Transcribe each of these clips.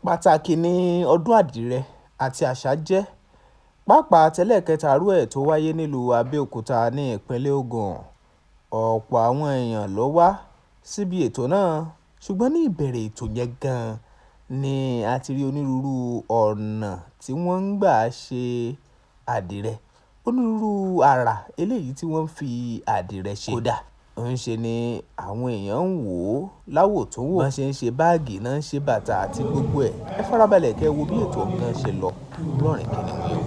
Pàtàkì ni ọdún àdìrẹ àti àṣà jẹ́, pàápàá tẹ́lẹ̀kẹta irú ẹ̀ tó wáyé nílùú Abẹ́òkúta ní ìpínlẹ̀ Ògùn. Ọ̀pọ̀ àwọn èèyàn ló wá síbi ètò náà, ṣùgbọ́n ní ìbẹ̀rẹ̀ ètò yẹn gan-an ni a ti rí onírúurú ọ̀nà tí wọ́n ń gbà ṣe àdìrẹ, onírúurú àrà eléyìí tí wọ́n fi àdìrẹ ṣe. Kódà ń ṣe ni àwọn èèyàn ń wò ó láwòtúnwò, bọ́n ṣe ń ṣe báàgì náà ń ṣe bàtà àti gbogbo ẹ̀. Ẹ farabalẹ̀ kẹ́ wo bí ètò gan ṣe lọ lọ́rìn kìnìún yẹn.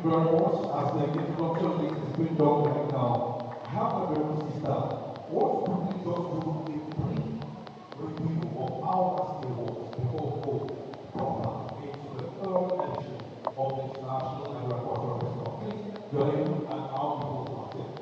As the introduction is being done right now, I have a very sister. What do we just do a brief review of how last year was before we go proper into the third edition of the International Adire Cultural Festival? Please join in and how people are saying.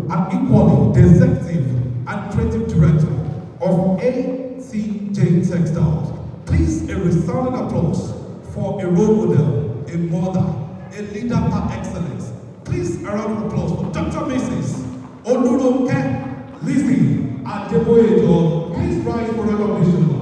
And equally the executive and creative director of ACJ Textiles. Please, a resounding applause for a role model, a mother, a leader par excellence. Please, a round of applause for Dr. Mrs. Oluronke Lizzie Adeboyejo. Please rise for recognition.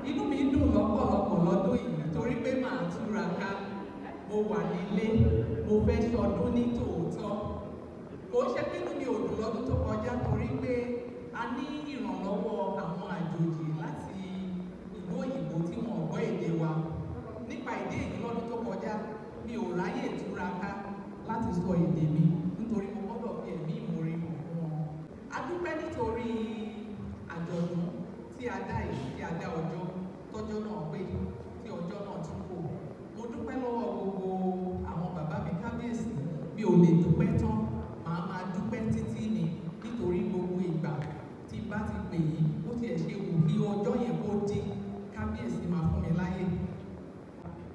Inú mi dùn lọ́pọ̀lọpọ̀ lọ́dún yìí torí pé màá túra ká. Mo mo wà nílé, mo fẹ́ ṣọdún ní tòótọ́. Kò ṣe pé inú mi ò dùn lọ́dún tó kọjá torí pé a ní ìrànlọ́wọ́ àwọn àjòjì láti ìlú òyìnbó tí wọ́n gbọ́ èdè wa. Nípa ìdí èyí lọ́dún tó kọjá, mi ò ráyè túraká láti sọ èdè mi nítorí mo gbọ́dọ̀ fi ẹ̀mí ìmoore hàn fún wọn. A dúpẹ́ nítorí àjọ̀dún tí a dá yìí, tí a dá ọjọ́ tọ́jọ́ náà pé tí ọjọ́ náà tún kò. Mo dúpẹ́ lọ́wọ́ gbogbo àwọn bàbá mi kábíyèsí, mi ò lè dúpẹ́ tán, màá máa dúpẹ́ títí ni nítorí gbogbo ìgbà tí bá ti pè yí, ó tiẹ̀ ṣe wù kí ọjọ́ yẹn kó dín, kábíyèsí máa fún mi láyè.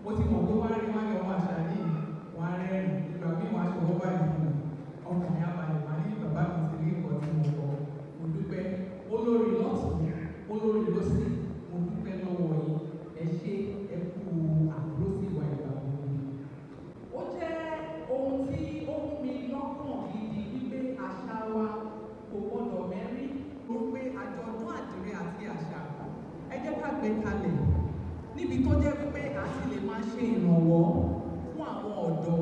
Mo ti mọ̀ pé wọ́n á rí wáyé ọmọ àṣà yìí, wọ́n á rẹ́rìn ìgbà bí wọ́n á ṣe wọ́n báyìí fún mi. Ọkùnrin abalẹ̀ máa ní bàbá mi ti rí ìkọ̀ tí mo kọ̀. Mo dúpẹ́ olórí lọ́tùn, olórí lọ́sì, mo dúpẹ́ lọ́wọ́ yìí. Ẹ ṣé ẹ kú àdúró sí ìwà ìgbà gbogbo. Ó jẹ́ ohun tí ó mú mi lọ́kàn gidi wípé àṣà wa kò gbọdọ̀ mẹ́rí. Mo rò pé àjọ̀dún àdìrẹ àti àṣà ẹ jẹ́ ká gbé kalẹ̀ níbi tó jẹ́ wípé a sì lè máa ṣe ìrànwọ́ fún àwọn ọ̀dọ́,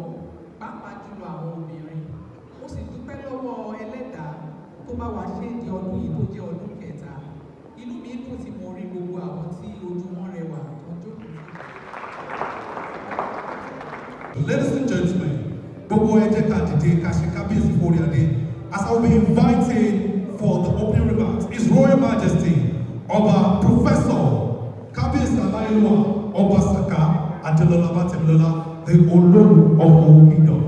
pàápàá jùlọ àwọn obìnrin. Mo sì dúpẹ́ lọ́wọ́ ẹlẹ́dàá tó bá wa ṣe di ọdún yìí tó jẹ́ ọdún kẹta. Inú mi dùn tí mo rí gbogbo àwọn tí ojú wọn rẹwà tó jókòó. Ladies and gentlemen, gbogbo ẹ jẹ́ ká dìde ká ṣe kábíyèsí fún orí adé. As I will be invited for the opening remarks, His Royal Majesty Ọba Professor Kábíyèsí Aláyélúwà Ọba Saka Adélọ́lá Bátẹ́milọ́lá, the Olórí of all kingdom.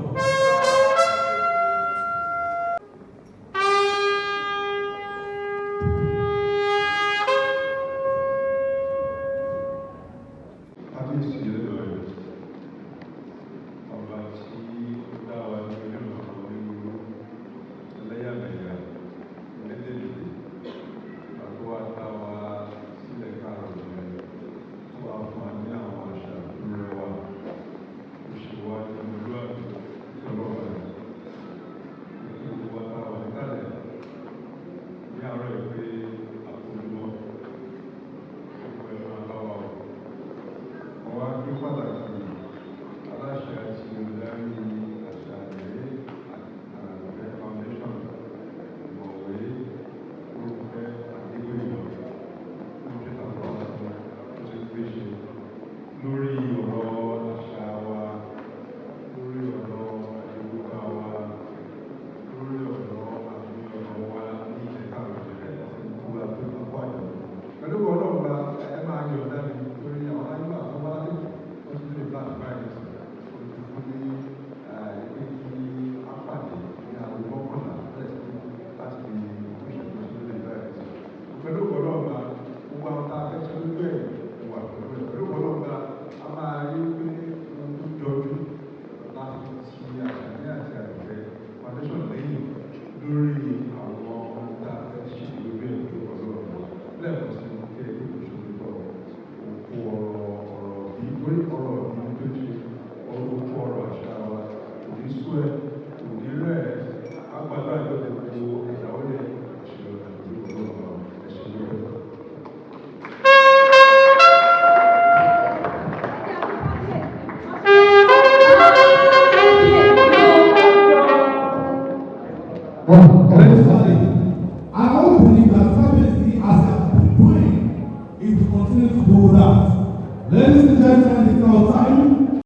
Ladies and gentlemen, it's our time.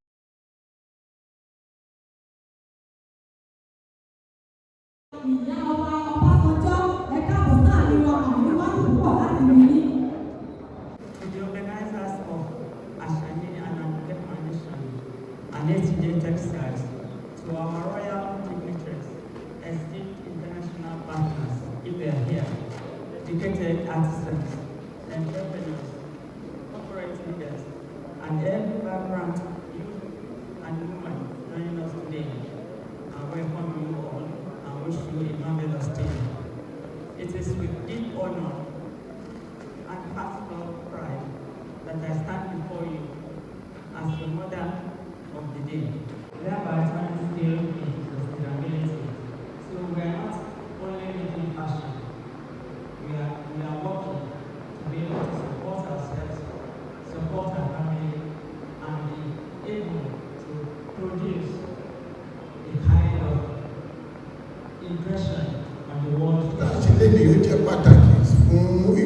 To the organizers of Ashani and Amulet Foundation and STJ Textiles, to our royal dignitaries, esteemed international partners, if they are here, dedicated artisans, entrepreneurs, corporate leaders, and every background youth and women joining us today, I welcome you all and wish you a marvelous day. It is with deep honor and personal pride that I stand before you as the mother of the day, thereby turning still into sustainability. So we are not only making fashion, we are working to be able to support ourselves, support our family, and be able to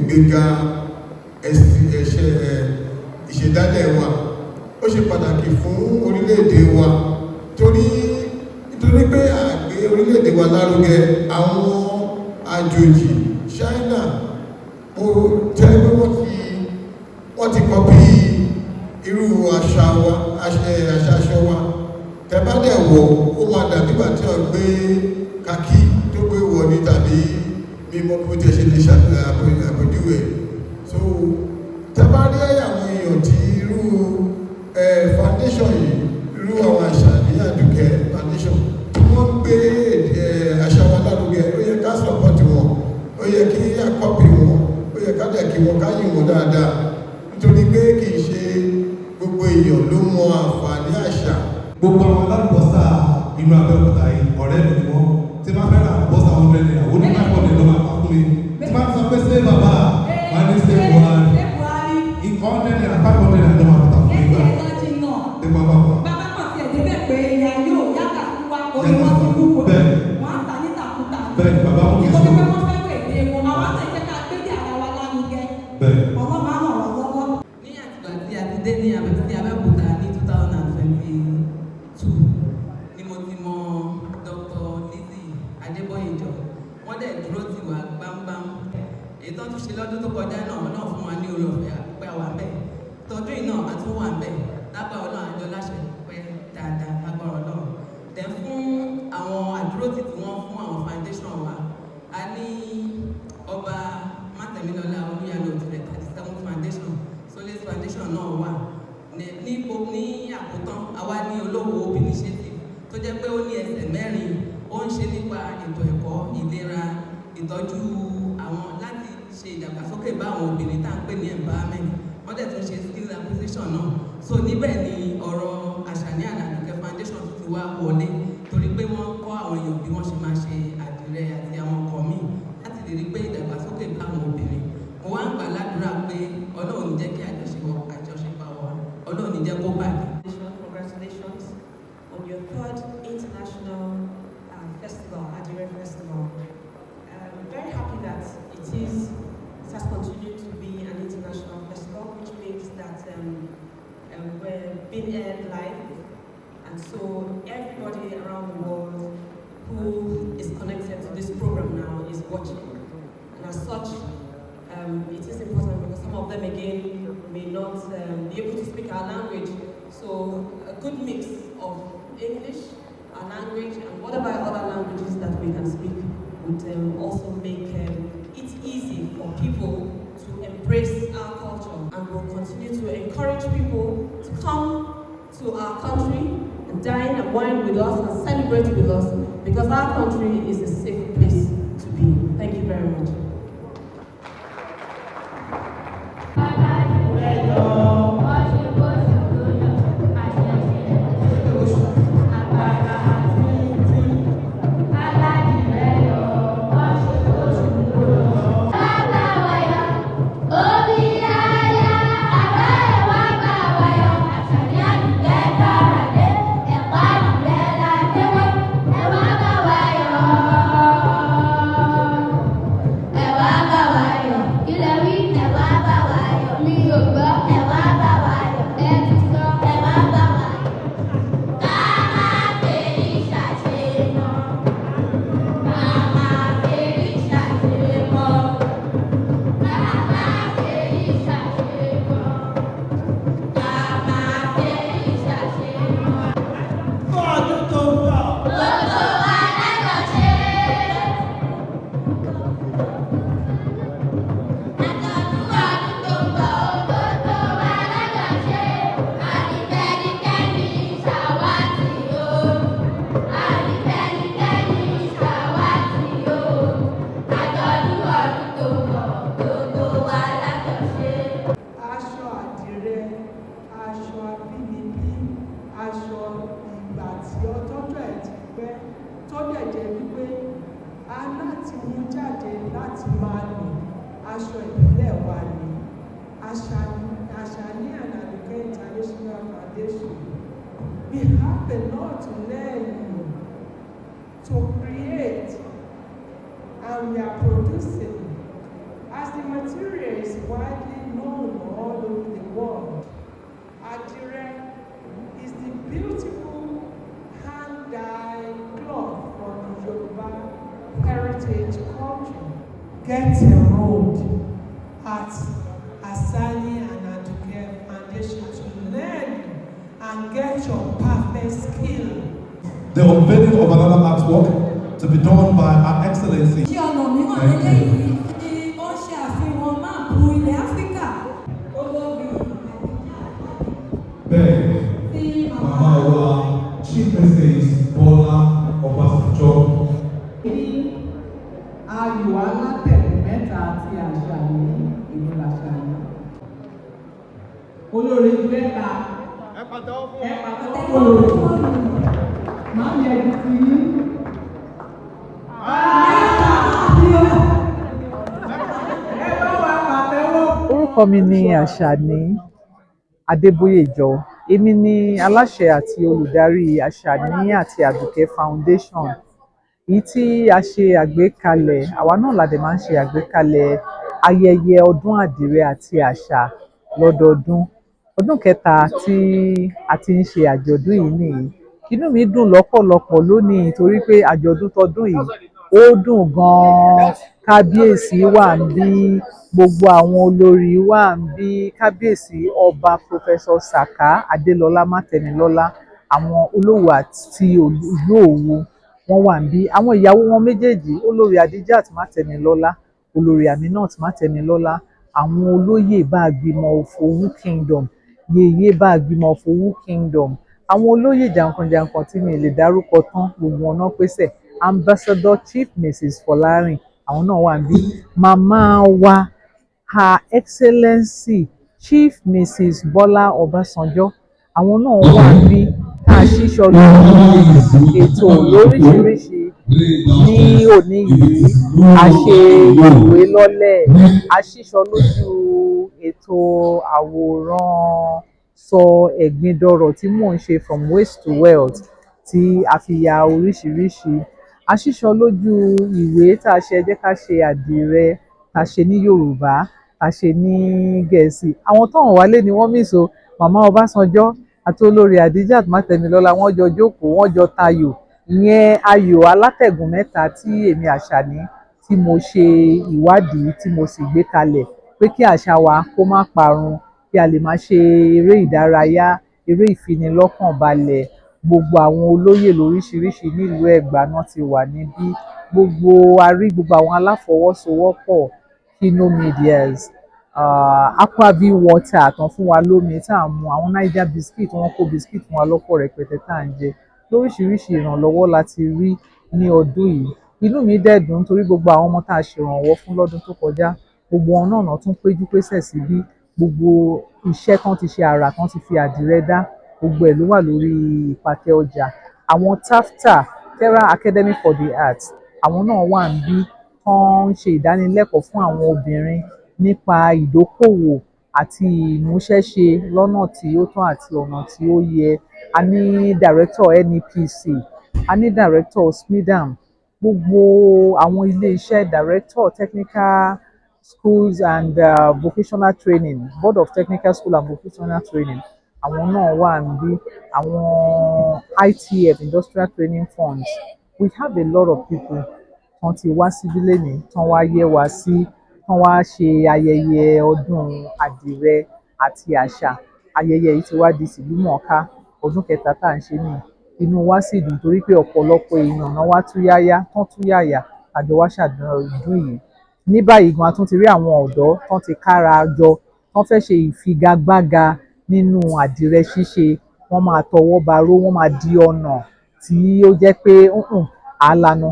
ìgbéga ìṣẹ̀dálẹ̀ wa. Ó ṣe pàtàkì fún orílẹ̀-èdè wa nítorí pé àgbé orílẹ̀-èdè wa lárugẹ. Àwọn àjòjì China ó jẹ́ pé wọ́n ti kọ́pì irú àṣà aṣọ wa. Tẹ́ bá dẹ̀ wọ̀ ó máa dàbí ìgbà tí wọ́n gbé kakí tó gbé wọ̀ ní tàbí mímọ́ bí ó ti ṣe lè àpèjúwe. So tẹ́ bá rí àwọn èèyàn tí irú foundation yìí, irú àwọn àṣà ní Àdùkẹ́ foundation tí wọ́n gbé àṣà wa lárugẹ, ó yẹ ká support wọn, ó yẹ kí a copy wọn, ó yẹ ká dẹ̀ kí wọn ká yìn wọn dáadáa, nítorí pé kì í ṣe gbogbo èèyàn ló mọ àǹfààní àṣà. Gbogbo àwọn alálùbọ́sà inú Abẹ́òkúta yìí ọ̀rẹ́ mi ni wọ́n. Tí máa fẹ́ ra àlùbọ́sà 100 naira, ó ní 500 ló máa pa fún mi. Tí máa sọ pé ṣé bàbá máa ní ṣé Buhari, nǹkan 100 naira 500 naira ló máa pa fún mi gbà. Ṣé bàbá wa? Bàbá kan ti ẹ̀dẹ́ bẹ́ẹ̀ pé ìyá yóò yàtà fún wa, orí wọn ti kú kò wọ́n á ta nítakúta. Bẹ́ẹ̀ni bàbá wọn kì í sọ. Ìkọ́ni pé wọ́n fẹ́ wẹ̀ dé wọn, àwọn àti ẹ̀jẹ̀ ká gbé dé ara wa lárugẹ. Ọlọ́run á ràn wá lọ́wọ́. Ní àtìgbà tí a ti dé ní Abẹ́òkúta ní 2022 ni mo ti mọ Dr. Lizzie Adébóyèjọ. Wọ́n dẹ̀ dúró tì wá gbámgbám. Èyí tó tún ṣe lọ́dún tó kọjá náà fún wa ní oore ọ̀fẹ́ pé a wà ń bẹ̀. Tọdún yìí náà a tún wà ń bẹ̀. Lágbára Ọlọ́run àjọ láṣẹ pé dáadáa lágbára Ọlọ́run. Tẹ̀ fún àwọn àdúrótì tí wọ́n fún àwọn foundation wa. A ní ọba Mátẹ̀mílọ́lá Olúyàlò òtúrẹ̀ 37 foundation, Solace foundation náà wà. Ní àkótán, àwa ní olówó initiative tó jẹ́ pé ó ní ẹsẹ̀ mẹ́rin. Ó ń ṣe nípa ètò ẹ̀kọ́, ìlera, ìtọ́jú àwọn láti ṣe ìdàgbàsókè bá àwọn obìnrin tá à ń pè ní empowerment. Wọ́n dẹ̀ tún ṣe skill acquisition náà. So níbẹ̀ ni ọ̀rọ̀ Àṣàní Àdùkẹ́ foundation ti wá wọlé, torí pé wọ́n kọ́ àwọn èèyàn bí wọ́n ṣe máa ṣe àdìrẹ àti àwọn ọkọ̀ míì láti lè rí pé ìdàgbàsókè bá àwọn obìnrin. Mo wá ń gbà ládùúrà pé Ọlọ́run ní jẹ́ kí àjọṣepọ̀ wa, Ọlọ́run ní jẹ́ kó bàjẹ́. Congratulations on your 3rd international festival, Adire Festival. I'm very happy that it has continued to be an international festival, which means that we're being aired live, and so everybody around the world who is connected to this program now is watching. And as such, it is important because some of them again may not be able to speak our language. So a good mix of English, our language, and whatever other languages that we can speak would also make it easy for people to embrace our culture, and we'll continue to encourage people to come to our country and dine and wine with us and celebrate with us, because our country is a safe place to be. Thank you very much. aṣọ ìbílẹ̀ wa ni Àṣàní Àdùkẹ́ International Foundation. We have a lot to learn, to create, and we are producing. As the material widely known all over the world. Adire is the beautiful hand-dyed cloth from the Yoruba heritage culture. Get enrolled at Asali and Adire Foundation to learn and get your perfect skill. The unveiling of another artwork to be done by Her Excellency. Ṣé ọ̀nà mìíràn lélẹ́yìí ni ó ṣe àfihàn máàpù ilẹ̀ Áfíríkà? Olórí Bẹ́ẹ̀ tí màmá wa Chief Mrs. Bọ́lá Ọbásanjọ́. Ayò alátẹ̀lé mẹ́ta àti àṣà ní ìlú làṣà ní. Olórí mẹ́ta ẹ pàtẹ́wọ́ olórí. Màá yẹ kí ti yín. Orúkọ mi ni Àṣàní Adébóyèjọ. Èmi ni aláṣẹ àti olùdarí Àṣàní àti Àdùkẹ́ Foundation. Èyí tí a ṣe àgbékalẹ̀, àwa náà la dẹ̀ máa ń ṣe àgbékalẹ̀ ayẹyẹ ọdún àdìrẹ àti àṣà lọ́dọọdún. Ọdún kẹta tí a ti ń ṣe àjọ̀dún yìí nìyí. Inú mi dùn lọ́pọ̀lọpọ̀ lónìí torí pé àjọ̀dún tọdún yìí ó dùn gan-an. Kábíyèsí wà níbí, gbogbo àwọn olórí wà níbí, kábíyèsí ọba Professor Saka Adélọlá Mátẹnilọ́lá, àwọn olówó àti ìlú Òwu wọ́n wà níbí, àwọn ìyàwó wọn méjèèjì, olórí Adijat Mátẹnilọ́lá, olórí Aminat Mátẹnilọ́lá, àwọn olóyè Báàgbìmọ̀ of Òwu Kingdom, yèyé Báàgbìmọ̀ of Òwu Kingdom, àwọn olóyè jàǹkànjàǹkàn tí mi lè dárúkọ tán, gbogbo wọn náà pèsè. Ambassador Chief Mrs. Fọlárin, àwọn náà wà níbí. Màmá wa Her Excellency Chief Mrs. Bọ́lá Ọbásanjọ́, àwọn náà wà níbí. Tá a ṣíṣọ lórí ètò lóríṣiríṣi ní òní yìí. A ṣe ìwé lọ́lẹ̀, a ṣíṣọ lójú ètò àwòrán sọ ẹ̀gbin dọ̀rọ̀ tí mò ń ṣe from waste to wealth tí a fi ya oríṣiríṣi. A ṣíṣọ lójú ìwé tá a ṣe ẹ jẹ́ ká ṣe àdìrẹ, tá a ṣe ní Yorùbá, tá a ṣe ní Gẹ̀ẹ́sì. Àwọn tó hàn wálé ni wọ́n mìíso. Màmá Ọbásanjọ́ àti olórí Adijat Mátẹnilọ́lá wọ́n jọ jókòó, wọ́n jọ tayò. Ìyẹn ayò alátẹ̀gùn mẹ́ta tí èmi Àṣàní tí mo ṣe ìwádìí tí mo sì gbé kalẹ̀ pé kí àṣà wa kó má parun, kí a lè máa ṣe eré ìdárayá, eré ìfinilọ́kànbalẹ̀. Gbogbo àwọn olóyè lóríṣiríṣi nílùú Ẹ̀gbá náà ti wà níbí. Gbogbo àwọn aláfọwọ́sowọ́pọ̀ Kino Medias, Aquaview water tán fún wa lómi tá à ń mu, àwọn Niger biscuit wọ́n kó biscuit fún wa lọ́pọ̀ rẹpẹtẹ tá à ń jẹ. Lóríṣiríṣi ìrànlọ́wọ́ la ti rí ní ọdún yìí. Inú mi dẹ̀ dùn nítorí gbogbo àwọn ọmọ tá a ṣèrànwọ́ fún lọ́dún tó kọjá, gbogbo wọn náà tún péjú pésẹ̀ síbí. Gbogbo iṣẹ́ tán ti ṣe, àrà tán ti fi àdìrẹ dá, gbogbo ẹ̀ ló wà lórí ìpàtẹ ọjà. Àwọn TAFTA, Terra Academy for the Arts, àwọn náà wà níbí, tán ń ṣe ìdánilẹ́kọ̀ọ́ fún àwọn obìnrin nípa ìdókòwò àti ìmúṣẹ́ṣe lọ́nà tí ó tọ́ àti ọ̀nà tí ó yẹ. A ní Director NEPC, a ní Director SMIDAM, gbogbo àwọn ilé-iṣẹ́ Director Technical Schools and Vocational Training, Board of Technical School and Vocational Training, àwọn náà wà níbí. Àwọn ITF, Industrial Training Funds. We have a lot of people tán ti wá síbí lénìí, tán wá yẹ wá sí, tán wá ṣe ayẹyẹ ọdún àdìrẹ àti àṣà. Ayẹyẹ yìí ti wá di tìlúmọ̀ọ́ká, ọdún kẹta tá à ń ṣe nìyí. Inú wa sì dùn torí pé ọ̀pọ̀lọpọ̀ èèyàn náà wá túyáyá àjọ wá ṣàjọ̀dún yìí. Ní báyìí gan a tún ti rí àwọn ọ̀dọ́ tán ti kára jọ, tán fẹ́ ṣe ìfigagbága nínú àdìrẹ ṣíṣe. Wọ́n máa tọwọ́ baró, wọ́n máa di ọ̀nà tí ó jẹ́ pé àlànà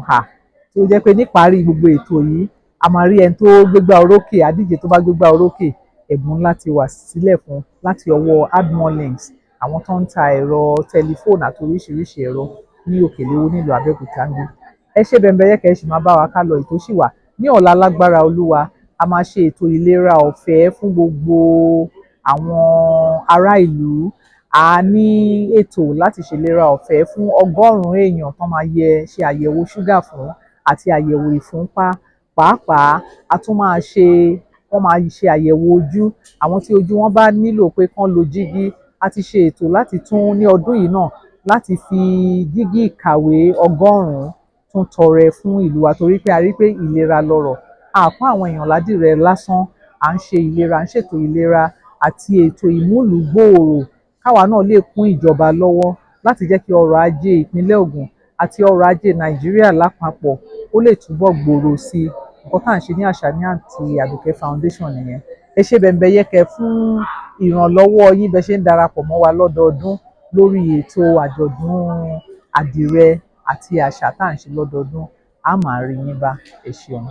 tí ó jẹ́ pé níparí gbogbo ètò yìí a máa rí ẹni tó gbégbá orókè, àdíje tó bá gbégbá orókè. Ẹ̀bùn ńlá ti wà sílẹ̀ fún láti ọwọ́ Admolinks, àwọn tó ń ta ẹ̀rọ tẹlifóònù àti oríṣiríṣi ẹ̀rọ ní Òkèléwó nílùú Abẹ́òkúta ń bí. Ẹ ṣé Bẹ́mbẹ́yẹ́kẹ́, ẹ ṣì máa bá wa ká lọ, ètò ṣì wà. Ní ọ̀la lágbára Olúwa, a máa ṣe ètò ìlera ọ̀fẹ́ fún gbogbo àwọn ará ìlú. A ní ètò láti ṣèlera ọ̀fẹ́ fún 100 èèyàn tán máa ṣe àyẹ̀wò ṣúgà fún àti àyẹ̀wò ìfúnpá. Pàápàá a tún máa ṣe wọ́n máa ṣe àyẹ̀wò ojú. Àwọn tí ojú wọn bá nílò pé kán lo jígí, a ti ṣe ètò láti tún ní ọdún yìí náà láti fi jígí ìkàwé 100 tún tọrẹ fún ìlú wa torí pé a rí pé ìlera lọ́rọ̀. A kún àwọn èèyàn ládìrẹ lásán, à ń ṣe ìlera, à ń ṣètò ìlera àti ètò ìmúlùúgbòòrò káwa náà lè kún ìjọba lọ́wọ́ láti jẹ́ kí ọrọ̀ ajé ìpínlẹ̀ Ògùn àti ọrọ̀ ajé Nàìjíríà lápapọ̀ ó lè túbọ̀ gbòòrò sí i. Nǹkan tá à ń ṣe ní Àṣàní àti Àdùkẹ́ Foundation nìyẹn. Ẹ ṣé Bẹ́mbẹ́yẹ́kẹ́ fún ìrànlọ́wọ́ yín bẹ́ ṣe ń darapọ̀ mọ́ wa lọ́dọọdún lórí ètò àjọ̀dún àdìrẹ àti àṣà tá à ń ṣe lọ́dọọdún. A máa rí yín bá. Ẹ ṣeun.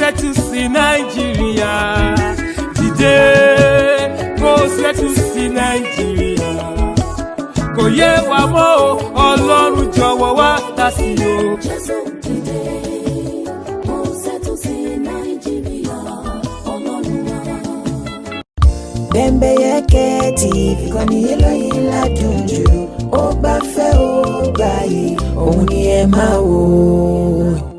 Settle sí Nàìjíríà, dìde kó settle sí Nàìjíríà. Kò yé wa mọ́ o, Ọlọ́run jọ̀wọ́ wá dá sí o. Jésù dìde kó settle sí Nàìjíríà, Ọlọ́run wá. Bẹ́mbẹ́yẹ́kẹ́ TV ìkànnì eléyìí ládùn jù, ó gbafẹ́ ó gbààyè, òun ni ẹ máa wò.